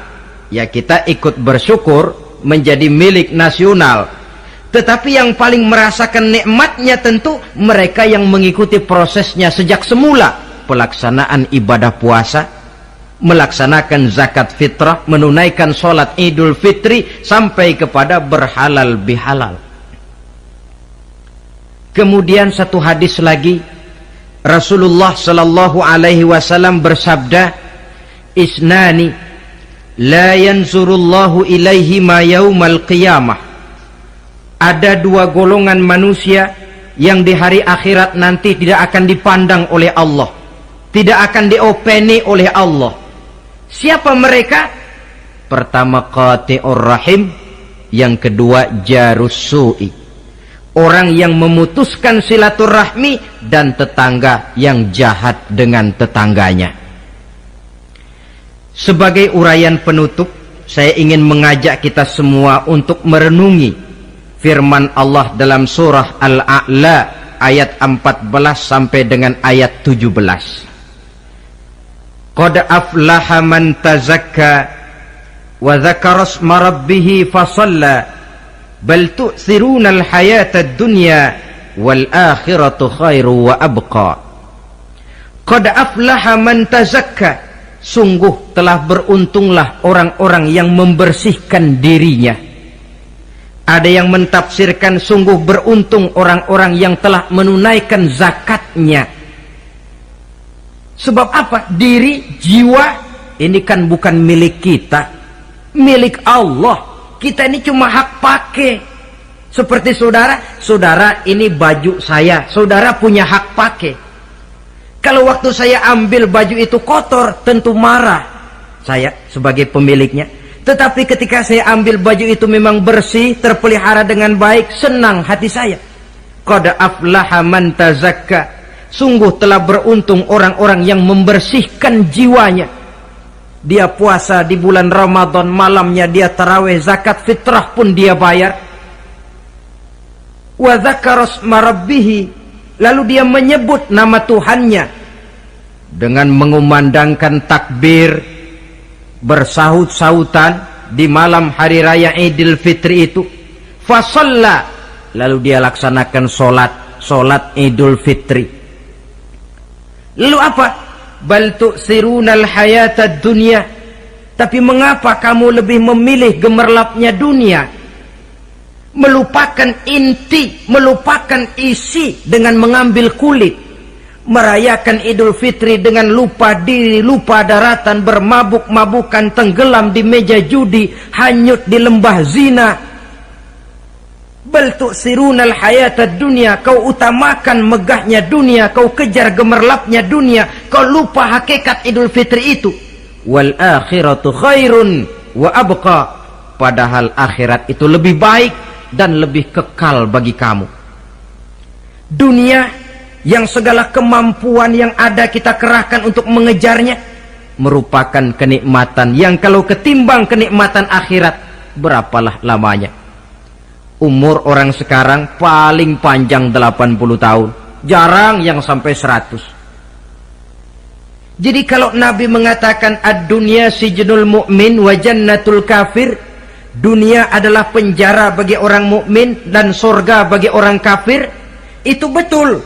Ya, kita ikut bersyukur menjadi milik nasional. Tetapi yang paling merasakan nikmatnya tentu mereka yang mengikuti prosesnya sejak semula. Pelaksanaan ibadah puasa, melaksanakan zakat fitrah, menunaikan sholat Idul Fitri, sampai kepada berhalal bihalal. Kemudian satu hadis lagi, Rasulullah sallallahu alaihi wasallam bersabda, isnani la yanzurullahu ilaihima yaumal qiyamah. Ada 2 golongan manusia yang di hari akhirat nanti tidak akan dipandang oleh Allah, tidak akan diopeni oleh Allah. Siapa mereka? Pertama qati'ur rahim, yang kedua jarus su'i, orang yang memutuskan silaturahmi, dan tetangga yang jahat dengan tetangganya. Sebagai uraian penutup, saya ingin mengajak kita semua untuk merenungi firman Allah dalam surah Al-A'la ayat 14 sampai dengan ayat 17. Qad aflaha man tazakka wa dzakara isma rabbih fasalla bal tu'thiruna al-hayata ad-dunya wal akhiratu khairu wa abqa. Qad aflaha man tazakka, sungguh telah beruntunglah orang-orang yang membersihkan dirinya. Ada yang mentafsirkan sungguh beruntung orang-orang yang telah menunaikan zakatnya. Sebab apa? Diri, jiwa ini kan bukan milik kita, milik Allah. Kita ini cuma hak pakai. Seperti saudara ini baju saya, saudara punya hak pakai. Kalau waktu saya ambil baju itu kotor, tentu marah saya sebagai pemiliknya. Tetapi ketika saya ambil baju itu memang bersih, terpelihara dengan baik, senang hati saya. Qad aflaha man tazakka, sungguh telah beruntung orang-orang yang membersihkan jiwanya. Dia puasa di bulan Ramadan, malamnya dia tarawih, zakat fitrah pun dia bayar. Wa dzakara isma rabbih, lalu dia menyebut nama Tuhannya dengan mengumandangkan takbir, bersahut-sahutan di malam hari raya Idul Fitri itu. Fasalla, lalu dia laksanakan solat Idul Fitri. Lalu apa? Bal tu'sirunal hayatad dunya, tapi mengapa kamu lebih memilih gemerlapnya dunia, melupakan inti, melupakan isi dengan mengambil kulit, merayakan Idul Fitri dengan lupa diri, lupa daratan, bermabuk-mabukan, tenggelam di meja judi, hanyut di lembah zina. Bal tu'sirunal hayatad dunya, kau utamakan megahnya dunia, kau kejar gemerlapnya dunia, kau lupa hakikat Idul Fitri itu. Wal akhiratu khairun wa abqa, padahal akhirat itu lebih baik dan lebih kekal bagi kamu. Dunia yang segala kemampuan yang ada kita kerahkan untuk mengejarnya merupakan kenikmatan yang kalau ketimbang kenikmatan akhirat, berapalah lamanya? Umur orang sekarang paling panjang 80 tahun, jarang yang sampai 100. Jadi kalau Nabi mengatakan ad-dunya sijnul mu'min wa jannatul kafir, dunia adalah penjara bagi orang mukmin dan surga bagi orang kafir, itu betul.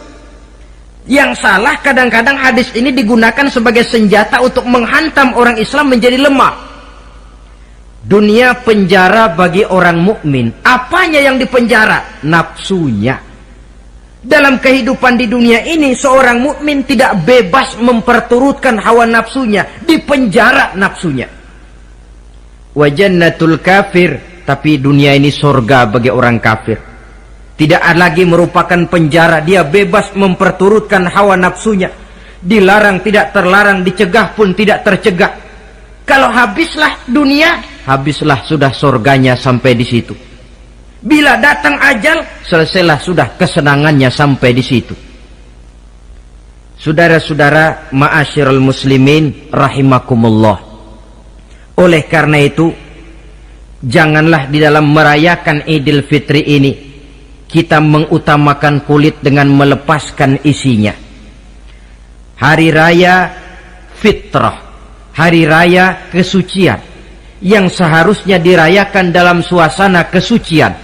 Yang salah kadang-kadang hadis ini digunakan sebagai senjata untuk menghantam orang Islam menjadi lemah. Dunia penjara bagi orang mukmin. Apanya yang dipenjara? Nafsunya. Dalam kehidupan di dunia ini, seorang mukmin tidak bebas memperturutkan hawa nafsunya, dipenjara nafsunya. Wa jannatul kafir, tapi dunia ini surga bagi orang kafir. Tidak lagi merupakan penjara, dia bebas memperturutkan hawa nafsunya. Dilarang tidak terlarang, dicegah pun tidak tercegah. Kalau habislah dunia, habislah sudah surganya sampai di situ. Bila datang ajal, selesailah sudah kesenangannya sampai di situ. Saudara-saudara ma'asyiral muslimin rahimakumullah. Oleh karena itu, janganlah di dalam merayakan Idul Fitri ini kita mengutamakan kulit dengan melepaskan isinya. Hari raya fitrah, hari raya kesucian yang seharusnya dirayakan dalam suasana kesucian,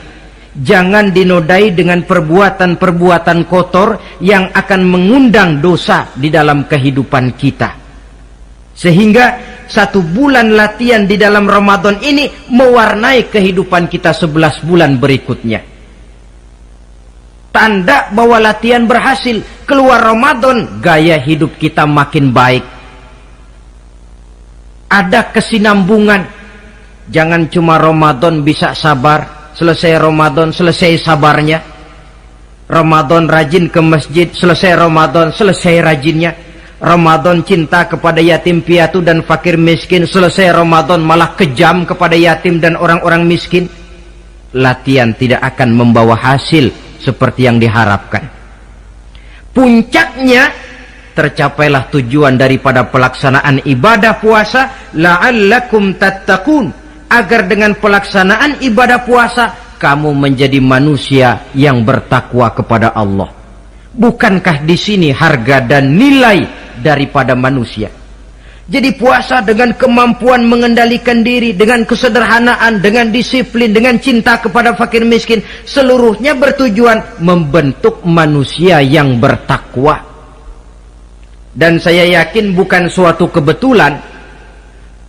jangan dinodai dengan perbuatan-perbuatan kotor yang akan mengundang dosa di dalam kehidupan kita. Sehingga 1 bulan latihan di dalam Ramadan ini mewarnai kehidupan kita 11 bulan berikutnya. Tanda bahwa latihan berhasil, keluar Ramadan gaya hidup kita makin baik. Ada kesinambungan. Jangan cuma Ramadan bisa sabar, selesai Ramadan selesai sabarnya. Ramadan rajin ke masjid, selesai Ramadan selesai rajinnya. Ramadan cinta kepada yatim piatu dan fakir miskin, selesai Ramadan malah kejam kepada yatim dan orang-orang miskin. Latihan tidak akan membawa hasil seperti yang diharapkan. Puncaknya tercapailah tujuan daripada pelaksanaan ibadah puasa, la'allakum tattaqun, agar dengan pelaksanaan ibadah puasa kamu menjadi manusia yang bertakwa kepada Allah. Bukankah di sini harga dan nilai daripada manusia? Jadi puasa dengan kemampuan mengendalikan diri, dengan kesederhanaan, dengan disiplin, dengan cinta kepada fakir miskin, seluruhnya bertujuan membentuk manusia yang bertakwa. Dan saya yakin bukan suatu kebetulan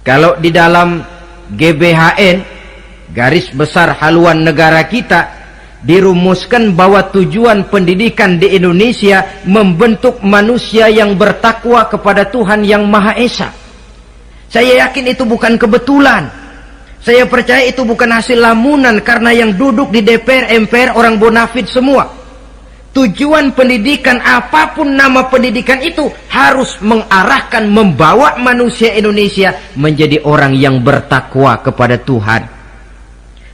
kalau di dalam GBHN, garis besar haluan negara kita, dirumuskan bahwa tujuan pendidikan di Indonesia membentuk manusia yang bertakwa kepada Tuhan yang Maha Esa. Saya yakin itu bukan kebetulan. Saya percaya itu bukan hasil lamunan, karena yang duduk di DPR, MPR orang bonafid semua. Tujuan pendidikan, apapun nama pendidikan itu, harus mengarahkan, membawa manusia Indonesia menjadi orang yang bertakwa kepada Tuhan.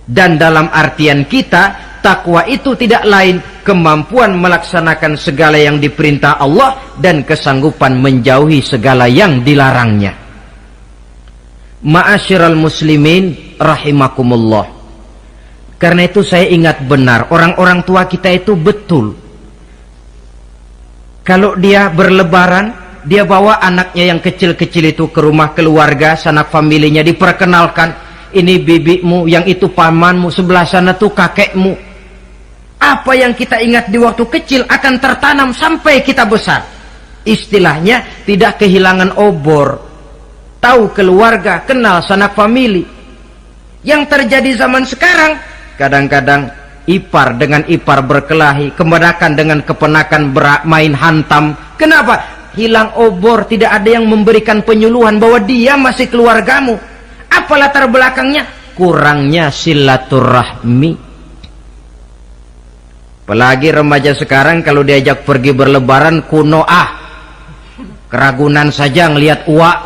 Dan dalam artian kita, takwa itu tidak lain kemampuan melaksanakan segala yang diperintah Allah dan kesanggupan menjauhi segala yang dilarangnya. Ma'asyiral muslimin rahimakumullah. Karena itu saya ingat benar, orang-orang tua kita itu betul. Kalau dia berlebaran, dia bawa anaknya yang kecil-kecil itu ke rumah keluarga, sanak familinya, diperkenalkan. Ini bibimu, yang itu pamanmu, sebelah sana tuh kakekmu. Apa yang kita ingat di waktu kecil akan tertanam sampai kita besar. Istilahnya tidak kehilangan obor. Tahu keluarga, kenal sanak famili. Yang terjadi zaman sekarang, kadang-kadang ipar dengan ipar berkelahi, keponakan dengan keponakan bermain hantam. Kenapa? Hilang obor, tidak ada yang memberikan penyuluhan bahwa dia masih keluargamu. Apa latar belakangnya? Kurangnya silaturahmi. Apalagi remaja sekarang kalau diajak pergi berlebaran, kuno keragunan saja ngelihat uak.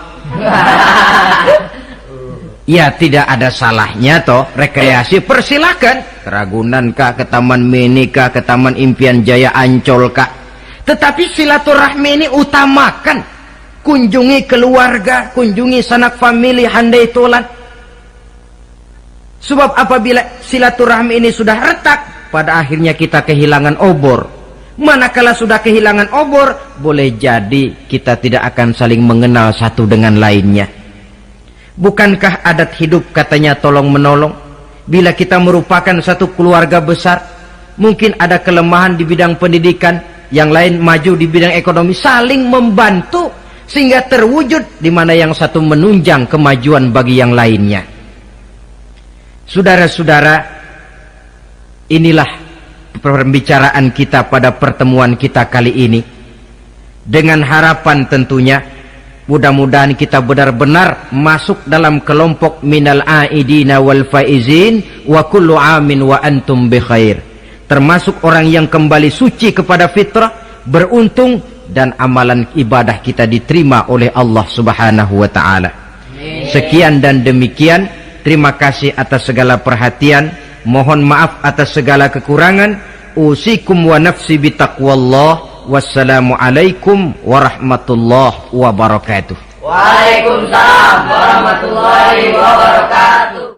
Ya tidak ada salahnya toh, rekreasi persilakan. Keragunan kah, ke Taman Mini kah, ke Taman Impian Jaya Ancol kah. Tetapi silaturahmi ini utamakan. Kunjungi keluarga, kunjungi sanak famili, handai tolan. Sebab apabila silaturahmi ini sudah retak, pada akhirnya kita kehilangan obor. Manakala sudah kehilangan obor, boleh jadi kita tidak akan saling mengenal satu dengan lainnya. Bukankah adat hidup katanya tolong menolong? Bila kita merupakan satu keluarga besar, mungkin ada kelemahan di bidang pendidikan, yang lain maju di bidang ekonomi, saling membantu sehingga terwujud di mana yang satu menunjang kemajuan bagi yang lainnya. Saudara-saudara, inilah pembicaraan kita pada pertemuan kita kali ini, dengan harapan tentunya mudah-mudahan kita benar-benar masuk dalam kelompok minal aidina wal faizin wa kullu amin wa antum bi khair, termasuk orang yang kembali suci kepada fitrah, beruntung, dan amalan ibadah kita diterima oleh Allah Subhanahu wa taala. Sekian dan demikian, terima kasih atas segala perhatian, mohon maaf atas segala kekurangan. Usikum wa nafsi bitaqwallah. Wassalamualaikum warahmatullahi wabarakatuh. Waalaikumsalam warahmatullahi wabarakatuh.